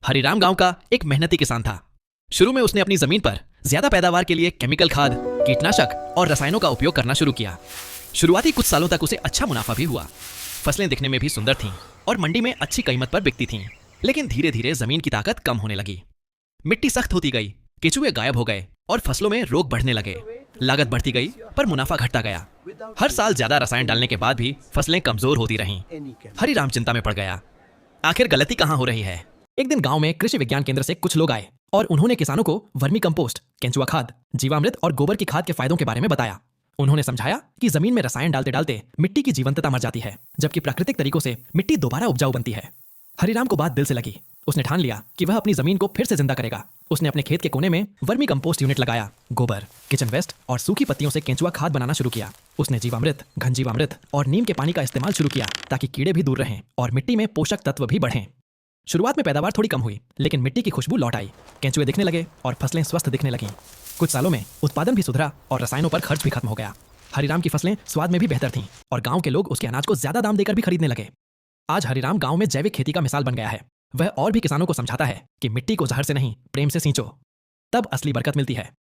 हरिराम गांव का एक मेहनती किसान था। शुरू में उसने अपनी जमीन पर ज्यादा पैदावार के लिए केमिकल खाद, कीटनाशक और रसायनों का उपयोग करना शुरू किया। शुरुआती कुछ सालों तक उसे अच्छा मुनाफा भी हुआ। फसलें दिखने में भी सुंदर थीं और मंडी में अच्छी कीमत पर बिकती थीं। लेकिन धीरे धीरे जमीन की ताकत कम होने लगी। मिट्टी सख्त होती गई, केंचुए गायब हो गए और फसलों में रोग बढ़ने लगे। लागत बढ़ती गई पर मुनाफा घटता गया। हर साल ज्यादा रसायन डालने के बाद भी फसलें कमजोर होती रहीं। हरिराम चिंता में पड़ गया। आखिर गलती कहाँ हो रही है? एक दिन गांव में कृषि विज्ञान केंद्र से कुछ लोग आए और उन्होंने किसानों को वर्मी कंपोस्ट, केंचुआ खाद, जीवामृत और गोबर की खाद के फायदों के बारे में बताया। उन्होंने समझाया कि जमीन में रसायन डालते डालते मिट्टी की जीवंतता मर जाती है, जबकि प्राकृतिक तरीकों से मिट्टी दोबारा उपजाऊ बनती है। हरिराम को बात दिल से लगी। उसने ठान लिया कि वह अपनी जमीन को फिर से जिंदा करेगा। उसने अपने खेत के कोने में वर्मी कंपोस्ट यूनिट लगाया। गोबर, किचन वेस्ट और सूखी पत्तियों से केंचुआ खाद बनाना शुरू किया। उसने जीवामृत, घनजीवामृत और नीम के पानी का इस्तेमाल शुरू किया ताकि कीड़े भी दूर रहें और मिट्टी में पोषक तत्व भी बढ़ें। शुरुआत में पैदावार थोड़ी कम हुई, लेकिन मिट्टी की खुशबू लौट आई। केंचुए दिखने लगे और फसलें स्वस्थ दिखने लगीं। कुछ सालों में उत्पादन भी सुधरा और रसायनों पर खर्च भी खत्म हो गया। हरिराम की फसलें स्वाद में भी बेहतर थीं और गांव के लोग उसके अनाज को ज्यादा दाम देकर भी खरीदने लगे। आज हरिराम गांव में जैविक खेती का मिसाल बन गया है। वह और भी किसानों को समझाता है कि मिट्टी को जहर से नहीं, प्रेम से सींचो, तब असली बरकत मिलती है।